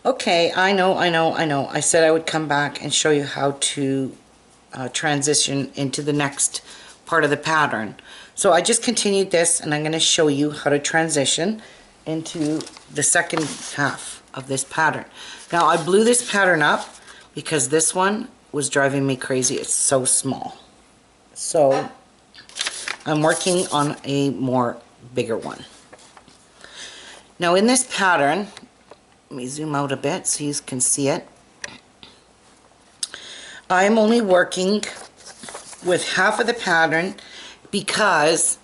Okay, I know. I said I would come back and show you how to transition into the next part of the pattern. So I just continued this, and I'm going to show you how to transition into the second half of this pattern. Now I blew this pattern up because this one was driving me crazy. It's so small. So I'm working on a more bigger one. Now in this pattern, let me zoom out a bit so you can see it. I'm only working with half of the pattern because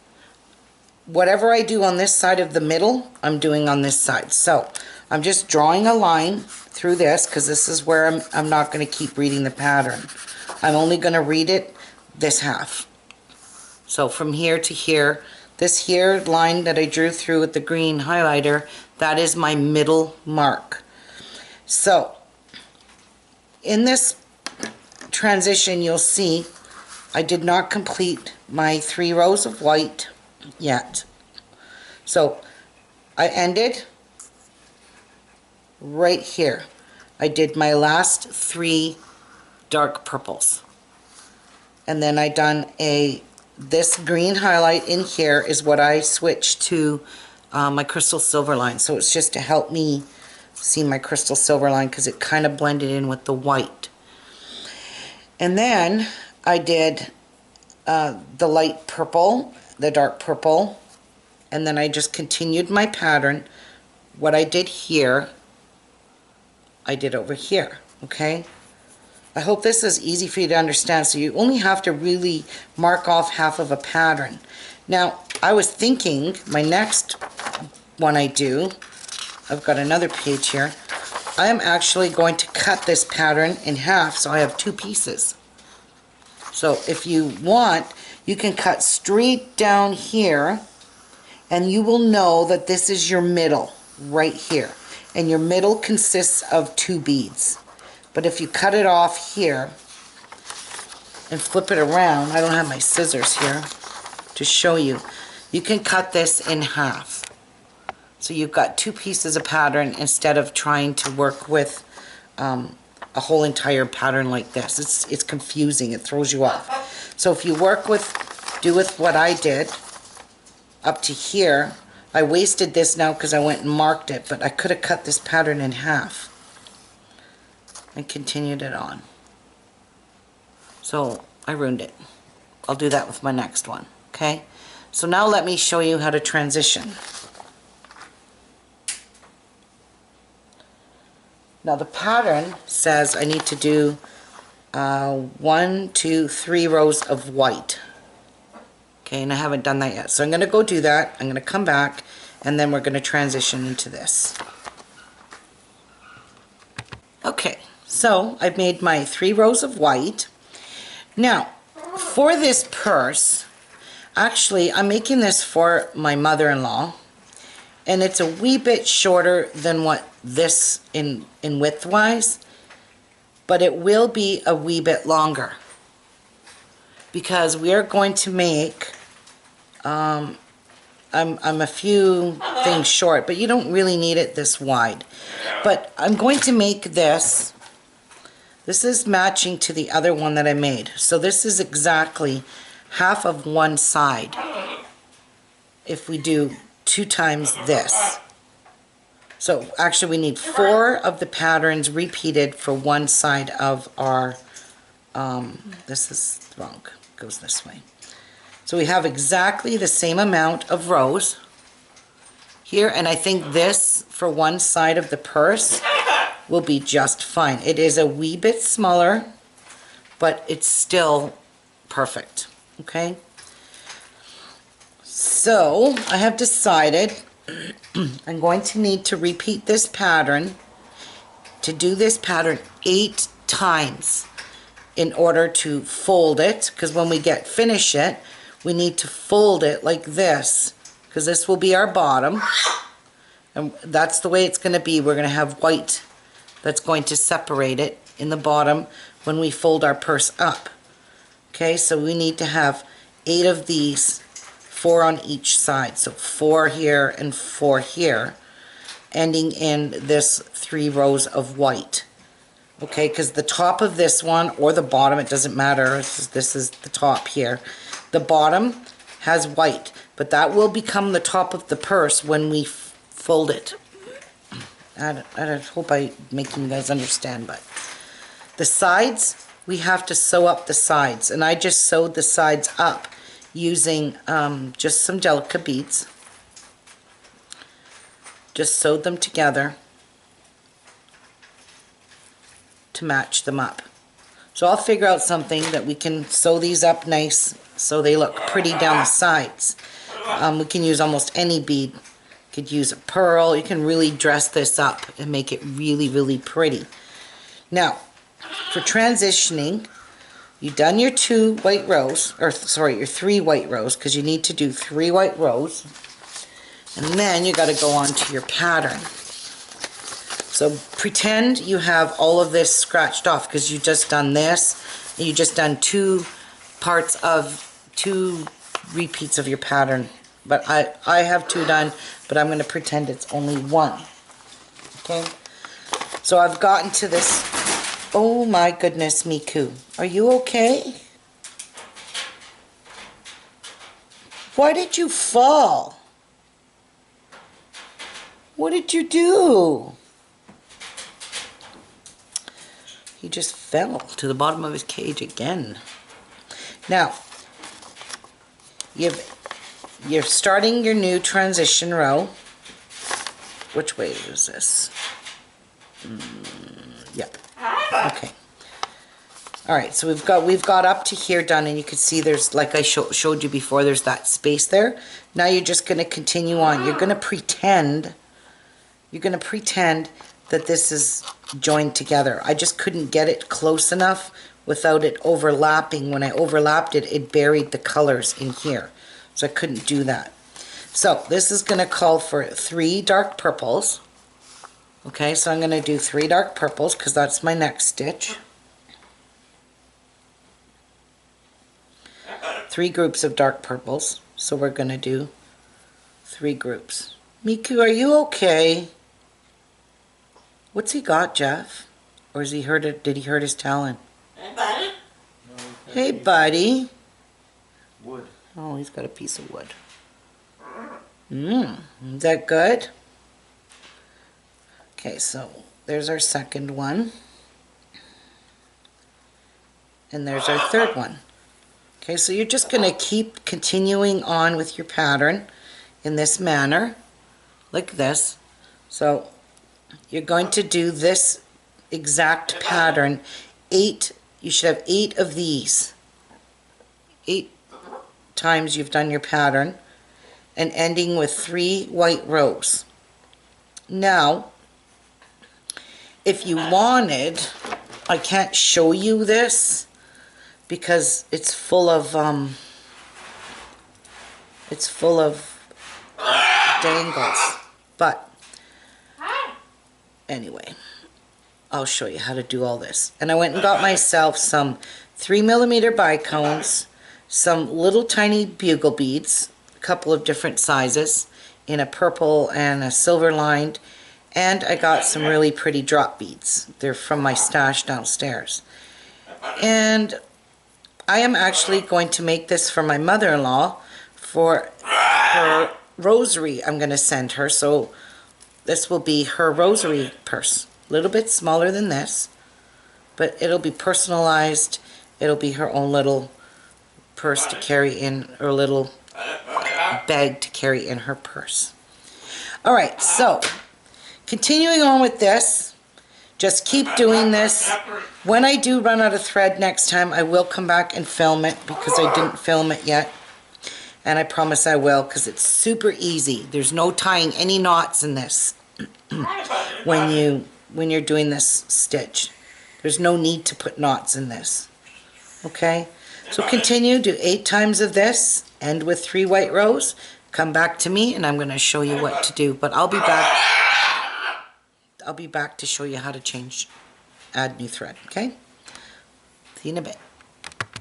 whatever I do on this side of the middle, I'm doing on this side. So I'm just drawing a line through this because this is where I'm not going to keep reading the pattern. I'm only going to read it this half. So from here to here, this here line that I drew through with the green highlighter, that is my middle mark. So in this transition, you'll see I did not complete my 3 rows of white yet. So I ended right here. I did my last 3 dark purples, and then I done this green highlight in here is what I switched to my crystal silver line. So it's just to help me see my crystal silver line because it kind of blended in with the white. And then I did the light purple, the dark purple, and then I just continued my pattern. What I did here, I did over here, okay? I hope this is easy for you to understand. So you only have to really mark off half of a pattern. Now, I was thinking my next one I do, I've got another page here, I am actually going to cut this pattern in half so I have 2 pieces. So if you want, you can cut straight down here and you will know that this is your middle right here. And your middle consists of 2 beads. But if you cut it off here and flip it around, I don't have my scissors here to show you, you can cut this in half. So you've got 2 pieces of pattern instead of trying to work with a whole entire pattern like this. It's confusing, it throws you off. So if you do with what I did up to here, I wasted this now because I went and marked it, but I could have cut this pattern in half and continued it on. So I ruined it. I'll do that with my next one, okay? So now let me show you how to transition. Now the pattern says I need to do 1, 2, 3 rows of white. Okay, and I haven't done that yet. So I'm going to go do that. I'm going to come back, and then we're going to transition into this. Okay, so I've made my 3 rows of white. Now, for this purse, actually I'm making this for my mother-in-law, and it's a wee bit shorter than what this in width-wise, but it will be a wee bit longer because we are going to make I'm a few things short, but you don't really need it this wide. But I'm going to make this is matching to the other one that I made. So this is exactly half of one side if we do 2 times this. So actually we need 4 of the patterns repeated for one side of our, this is wrong, it goes this way. So we have exactly the same amount of rows here, and I think this for one side of the purse will be just fine. It is a wee bit smaller, but it's still perfect, okay? So I have decided I'm going to need to repeat this pattern, to do this pattern 8 times in order to fold it, because when we finish it, we need to fold it like this, because this will be our bottom, and that's the way it's going to be. We're going to have white that's going to separate it in the bottom when we fold our purse up. Okay, so we need to have 8 of these, 4 on each side, so 4 here and 4 here, ending in this 3 rows of white. Okay, because the top of this one, or the bottom, it doesn't matter, this is the top here. The bottom has white, but that will become the top of the purse when we fold it. I hope I'm making you guys understand, but the sides, we have to sew up the sides, and I just sewed the sides up using just some Delica beads. Just sewed them together to match them up. So I'll figure out something that we can sew these up nice so they look pretty down the sides. We can use almost any bead. You could use a pearl. You can really dress this up and make it really, really pretty. Now, for transitioning, you've done your 2 white rows, or sorry, your 3 white rows, because you need to do 3 white rows. And then you got to go on to your pattern. So pretend you have all of this scratched off because you just done this, and you just done 2 parts of 2 repeats of your pattern. But I have 2 done, but I'm going to pretend it's only 1. Okay? So I've gotten to this. Oh my goodness, Miku. Are you okay? Why did you fall? What did you do? He just fell to the bottom of his cage again. Now, you're starting your new transition row. Which way is this? Yep. Okay. All right. So we've got up to here done, and you can see there's, like I showed you before, there's that space there. Now you're just going to continue on. You're going to pretend. You're going to pretend that this is joined together. I just couldn't get it close enough without it overlapping. When I overlapped it, it buried the colors in here. So I couldn't do that. So this is going to call for 3 dark purples. Okay, so I'm going to do 3 dark purples because that's my next stitch. 3 groups of dark purples. So we're going to do 3 groups. Miku, are you okay? What's he got, Jeff? Or has he hurt it? Did he hurt his talon? Hey, buddy. Hey, buddy. Wood. Oh, he's got a piece of wood. Is that good? Okay, so there's our second one. And there's our third one. Okay, so you're just going to keep continuing on with your pattern in this manner, like this. So you're going to do this exact pattern. 8, you should have 8 of these. 8 times you've done your pattern, and ending with 3 white rows. Now, if you wanted, I can't show you this because it's full of dangles. But anyway, I'll show you how to do all this. And I went and got myself some 3mm bicones, some little tiny bugle beads, a couple of different sizes, in a purple and a silver lined, and I got some really pretty drop beads. They're from my stash downstairs. And I am actually going to make this for my mother-in-law for her rosary I'm going to send her. So this will be her rosary purse. A little bit smaller than this, but it'll be personalized. It'll be her own little purse to carry in, or little bag to carry in her purse. Alright, so continuing on with this, just keep doing this. When I do run out of thread next time, I will come back and film it because I didn't film it yet. And I promise I will, because it's super easy. There's no tying any knots in this when you're doing this stitch. There's no need to put knots in this. Okay? So continue, do 8 times of this, end with 3 white rows, come back to me, and I'm going to show you what to do. But I'll be back to show you how to add new thread, okay? See you in a bit.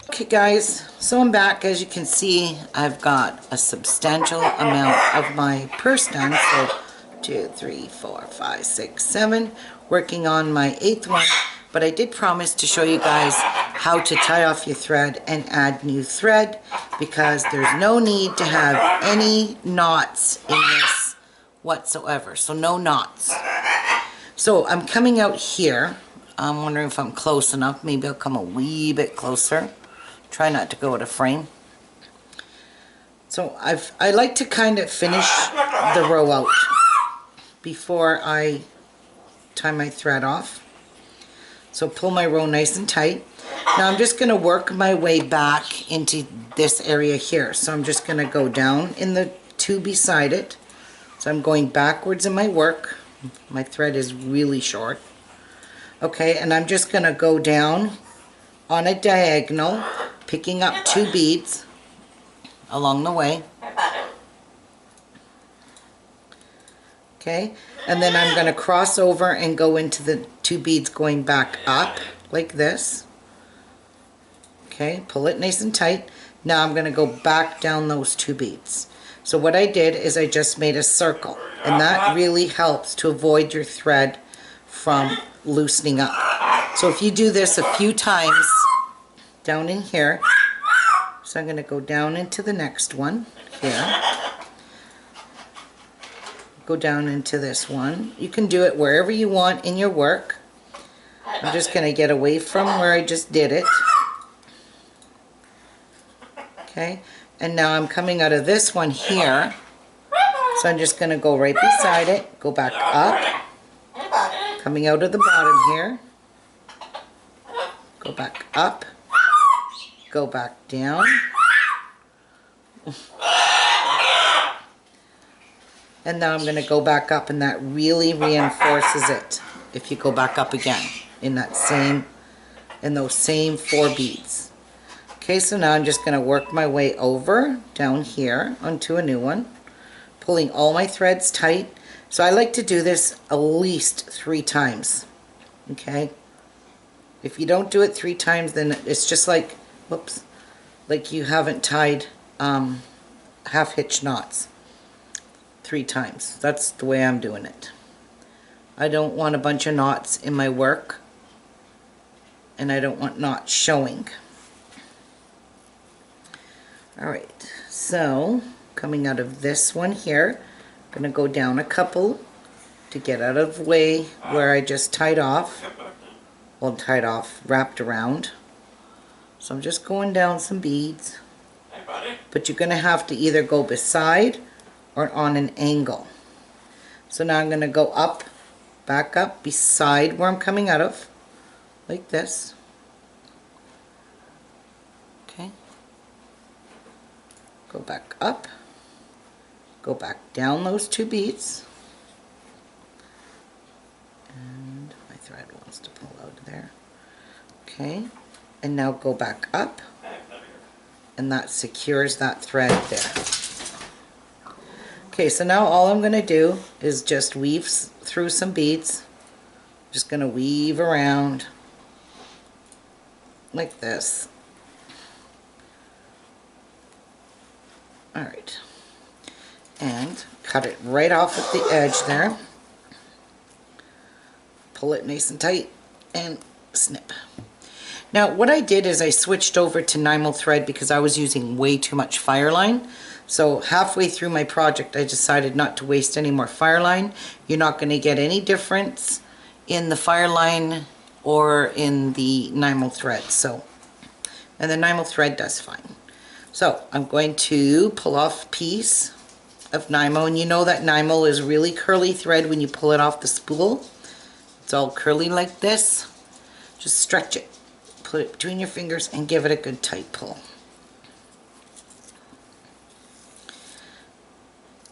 Okay guys, so I'm back. As you can see, I've got a substantial amount of my purse done, so 2, 3, 4, 5, 6, 7. Working on my 8th one, but I did promise to show you guys how to tie off your thread and add new thread, because there's no need to have any knots in this whatsoever. So no knots. So I'm coming out here. I'm wondering if I'm close enough. Maybe I'll come a wee bit closer. Try not to go out of frame. So I like to kind of finish the row out before I tie my thread off. So pull my row nice and tight. Now I'm just going to work my way back into this area here. So I'm just going to go down in the two beside it. So I'm going backwards in my work. My thread is really short. Okay, and I'm just going to go down on a diagonal, picking up 2 beads along the way. Okay, and then I'm going to cross over and go into the 2 beads going back up like this. Okay, pull it nice and tight. Now I'm going to go back down those 2 beads. So what I did is I just made a circle, and that really helps to avoid your thread from loosening up. So if you do this a few times down in here, so I'm going to go down into the next one here. Go down into this one. You can do it wherever you want in your work. I'm just going to get away from where I just did it. Okay, and now I'm coming out of this one here. So I'm just going to go right beside it, go back up, coming out of the bottom here, go back up, go back down, and now I'm going to go back up, and that really reinforces it if you go back up again in that same, in those same 4 beads. Okay, so now I'm just going to work my way over down here onto a new one, pulling all my threads tight. So I like to do this at least 3 times. Okay, if you don't do it 3 times, then it's just like, whoops, like you haven't tied half hitch knots 3 times. That's the way I'm doing it. I don't want a bunch of knots in my work, and I don't want knots showing. Alright, so coming out of this one here, I'm going to go down a couple to get out of the way where I just tied off. Well, tied off, wrapped around. So I'm just going down some beads. But you're going to have to either go beside or on an angle. So now I'm going to go up, back up, beside where I'm coming out of, like this. Okay. Go back up, go back down those 2 beads, and my thread wants to pull out of there. Okay, and now go back up, and that secures that thread there. Okay, so now all I'm going to do is just weave through some beads. Just going to weave around like this. Alright, and cut it right off at the edge there. Pull it nice and tight and snip. Now what I did is I switched over to Nymo thread because I was using way too much fireline. So halfway through my project I decided not to waste any more fireline. You're not going to get any difference in the fireline or in the Nymo thread. So, and the Nymo thread does fine. So I'm going to pull off a piece of Nymo, and you know that Nymo is really curly thread when you pull it off the spool. It's all curly like this. Just stretch it, put it between your fingers, and give it a good tight pull.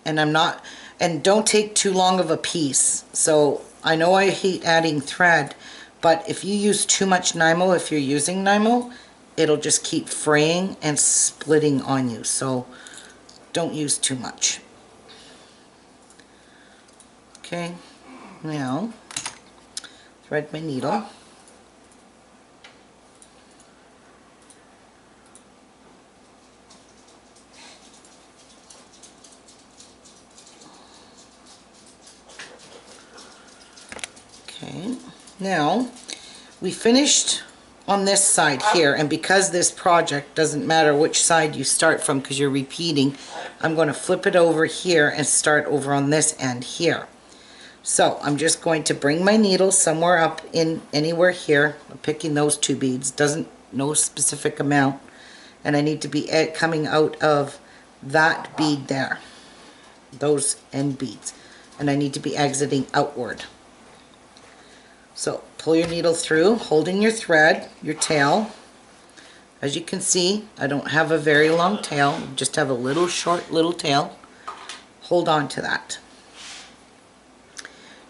And don't take too long of a piece. So I know I hate adding thread, but if you use too much Nymo, if you're using Nymo, it'll just keep fraying and splitting on you, so don't use too much. Okay, now thread my needle. Now, we finished on this side here, and because this project doesn't matter which side you start from because you're repeating, I'm going to flip it over here and start over on this end here. So I'm just going to bring my needle somewhere up in anywhere here. I'm picking those 2 beads, no specific amount, and I need to be coming out of that bead there, those end beads, and I need to be exiting outward. So pull your needle through, holding your thread, your tail. As you can see, I don't have a very long tail, just have a little short little tail. Hold on to that.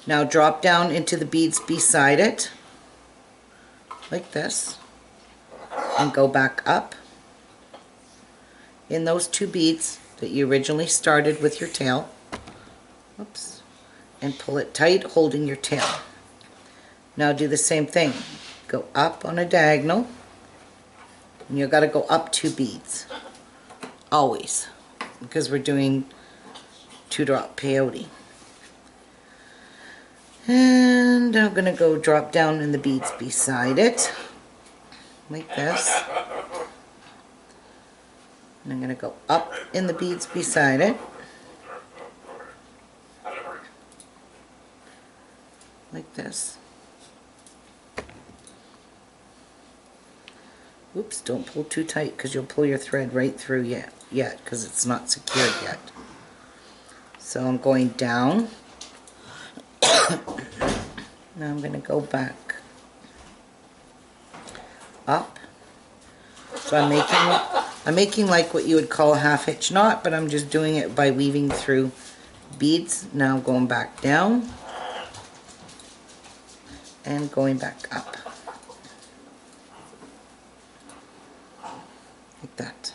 Now drop down into the beads beside it, like this, and go back up in those 2 beads that you originally started with your tail. Oops. And pull it tight, holding your tail. Now do the same thing. Go up on a diagonal, and you've got to go up 2 beads. Always. Because we're doing 2-drop peyote. And I'm going to go drop down in the beads beside it, like this. And I'm going to go up in the beads beside it, like this. Oops, don't pull too tight because you'll pull your thread right through yet because it's not secured yet. So I'm going down. Now I'm going to go back up. So I'm making like what you would call a half-hitch knot, but I'm just doing it by weaving through beads. Now going back down and going back up. Like that.